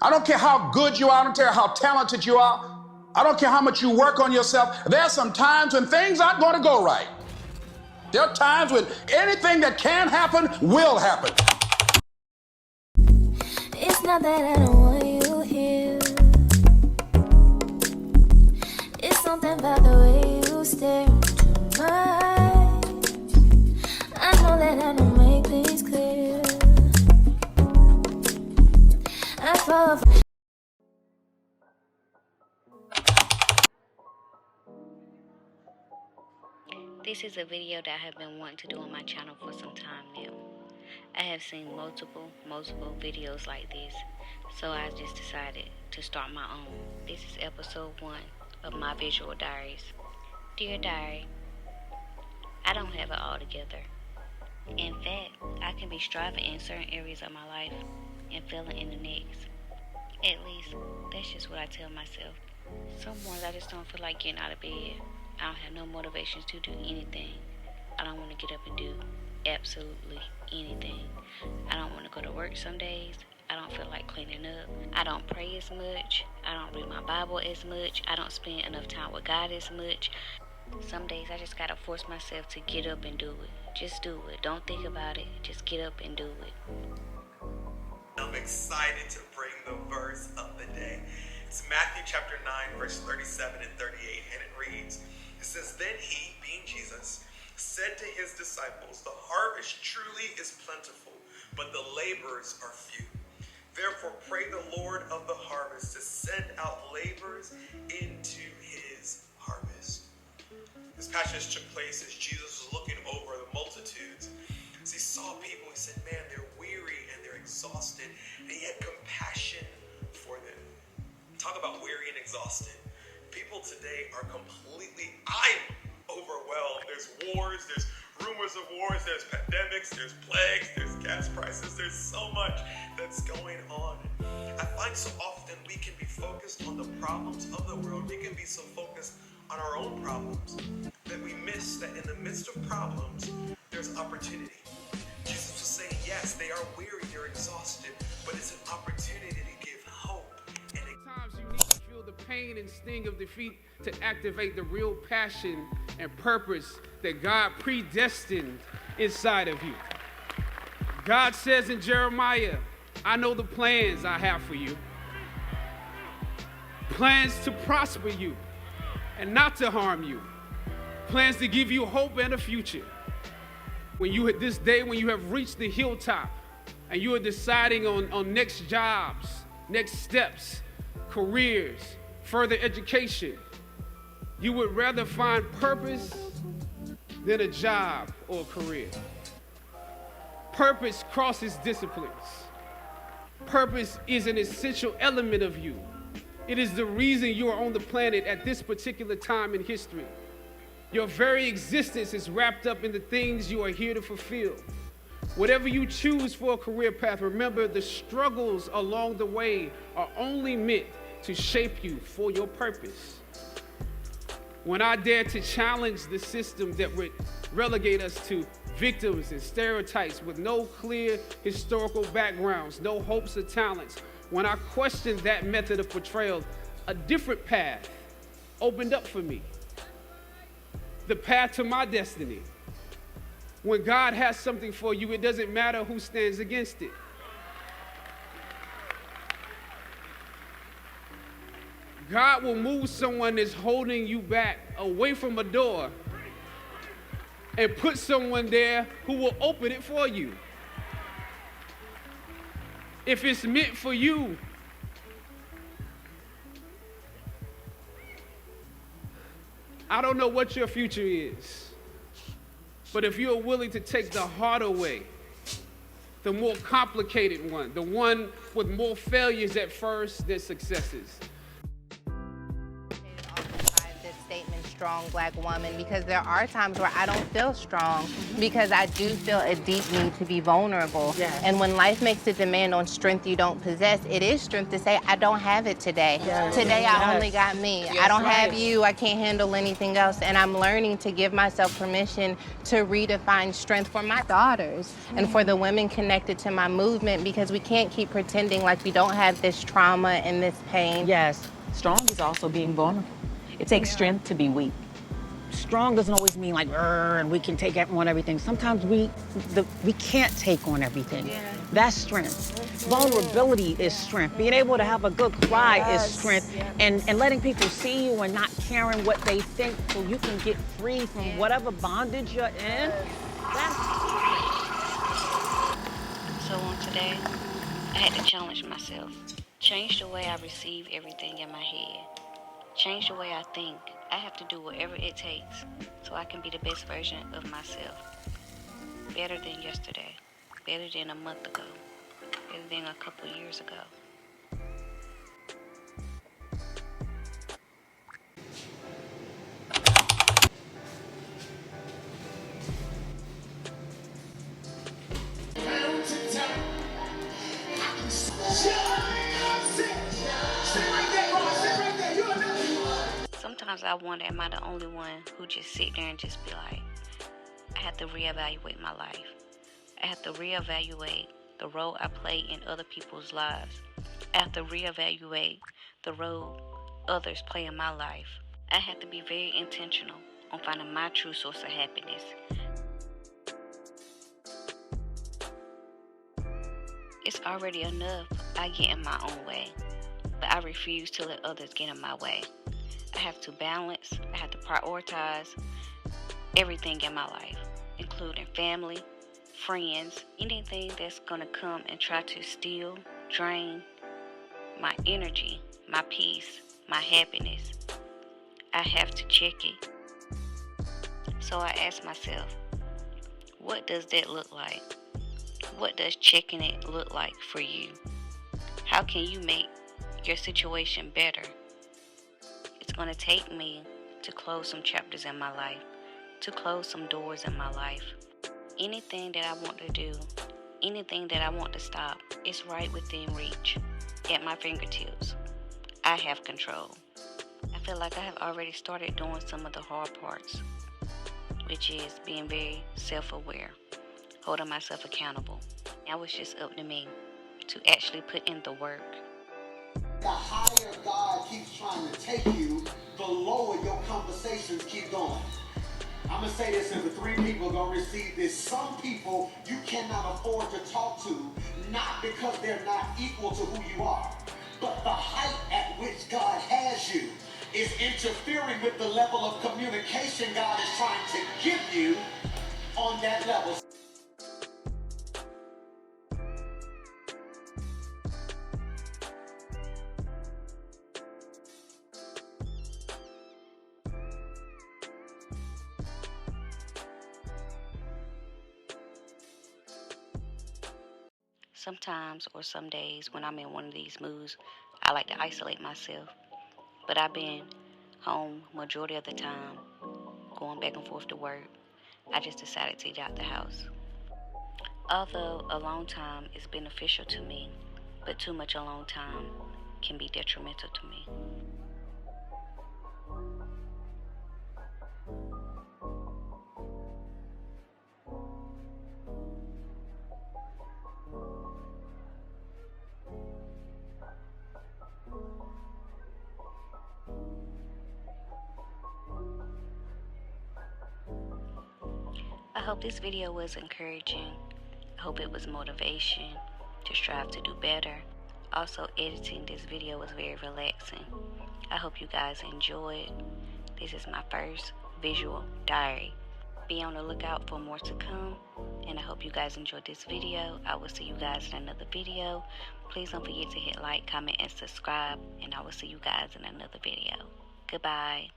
I don't care how good you are. I don't care how talented you are. I don't care how much you work on yourself. There are some times when things aren't going to go right. There are times when anything that can happen will happen. It's not that I don't want you here. It's something about the way you stare into mine. I know that I don't make things clear. I fall for This is a video that I have been wanting to do on my channel for some time now. I have seen multiple videos like this, so I just decided to start my own. This is episode 1 of my visual diaries. Dear diary, I don't have it all together. In fact, I can be striving in certain areas of my life and failing in the next. At least, that's just what I tell myself. Some mornings I just don't feel like getting out of bed. I don't have no motivations to do anything. I don't want to get up and do absolutely anything. I don't want to go to work some days. I don't feel like cleaning up. I don't pray as much. I don't read my Bible as much. I don't spend enough time with God as much. Some days I just gotta force myself to get up and do it. Just do it. Don't think about it. Just get up and do it. I'm excited to bring the verse of the day. It's Matthew chapter 9, verse 37 and 38, and it reads, it says, "Then he, being Jesus, said to his disciples, the harvest truly is plentiful, but the laborers are few. Therefore pray the Lord of the harvest to send out laborers into his harvest." This passage took place as Jesus was looking over the multitudes. As he saw people, he said, man, they're weary and they're exhausted, and he had compassion for them. Talk about weary and exhausted. People today are I'm overwhelmed. There's wars, there's rumors of wars, there's pandemics, there's plagues, there's gas prices, there's so much that's going on. I find so often we can be focused on the problems of the world. We can be so focused on our own problems that we miss that in the midst of problems, there's opportunity. Jesus was saying, yes, they are weary, they're exhausted, but it's an opportunity to give hope. And Sometimes you need to feel the pain and sting of defeat to activate the real passion and purpose that God predestined inside of you. God says in Jeremiah, I know the plans I have for you. Plans to prosper you and not to harm you. Plans to give you hope and a future. When you have reached the hilltop and you are deciding on next jobs, next steps, careers, further education, you would rather find purpose than a job or a career. Purpose crosses disciplines. Purpose is an essential element of you. It is the reason you are on the planet at this particular time in history. Your very existence is wrapped up in the things you are here to fulfill. Whatever you choose for a career path, remember the struggles along the way are only meant to shape you for your purpose. When I dare to challenge the system that would relegate us to victims and stereotypes with no clear historical backgrounds, no hopes or talents, when I questioned that method of portrayal, a different path opened up for me. The path to my destiny. When God has something for you, it doesn't matter who stands against it. God will move someone that's holding you back away from a door and put someone there who will open it for you. If it's meant for you, I don't know what your future is, but if you're willing to take the harder way, the more complicated one, the one with more failures at first than successes. This statement strong Black woman, because there are times where I don't feel strong because I do feel a deep need to be vulnerable. Yes. And when life makes a demand on strength you don't possess, it is strength to say, I don't have it today. Yes. Today Yes. I only got me. Yes, I don't right. have you. I can't handle anything else. And I'm learning to give myself permission to redefine strength for my daughters and for the women connected to my movement, because we can't keep pretending like we don't have this trauma and this pain. Yes, strong is also being vulnerable. It takes strength to be weak. Strong doesn't always mean like, and we can take on everything. Sometimes we can't take on everything. Yeah. That's strength. Vulnerability is strength. Being able to have a good cry is strength. And letting people see you and not caring what they think so you can get free from whatever bondage you're in. So on today, I had to challenge myself. Change the way I receive everything in my head. Change the way I think. I have to do whatever it takes so I can be the best version of myself. Better than yesterday. Better than a month ago. Better than a couple years ago. Sometimes I wonder, am I the only one who just sit there and just be like, I have to reevaluate my life. I have to reevaluate the role I play in other people's lives. I have to reevaluate the role others play in my life. I have to be very intentional on finding my true source of happiness. It's already enough I get in my own way, but I refuse to let others get in my way. I have to balance, I have to prioritize everything in my life, including family, friends, anything that's gonna come and try to steal, drain my energy, my peace, my happiness. I have to check it. So I ask myself, what does that look like? What does checking it look like for you? How can you make your situation better? It's going to take me to close some chapters in my life, to close some doors in my life. Anything that I want to do, anything that I want to stop, is right within reach, at my fingertips. I have control. I feel like I have already started doing some of the hard parts, which is being very self-aware, holding myself accountable. Now it's just up to me to actually put in the work. The higher God keeps trying to take you, the lower your conversations keep going. I'm going to say this, and the three people are going to receive this. Some people you cannot afford to talk to, not because they're not equal to who you are, but the height at which God has you is interfering with the level of communication God is trying to give you on that level. Sometimes or some days when I'm in one of these moods, I like to isolate myself. But I've been home majority of the time, going back and forth to work. I just decided to get out the house. Although alone time is beneficial to me, but too much alone time can be detrimental to me. I hope this video was encouraging. I hope it was motivation to strive to do better. Also, editing this video was very relaxing. I hope you guys enjoyed. This is my first visual diary. Be on the lookout for more to come, and I hope you guys enjoyed this video. I will see you guys in another video. Please don't forget to hit like, comment, and subscribe, and I will see you guys in another video. Goodbye.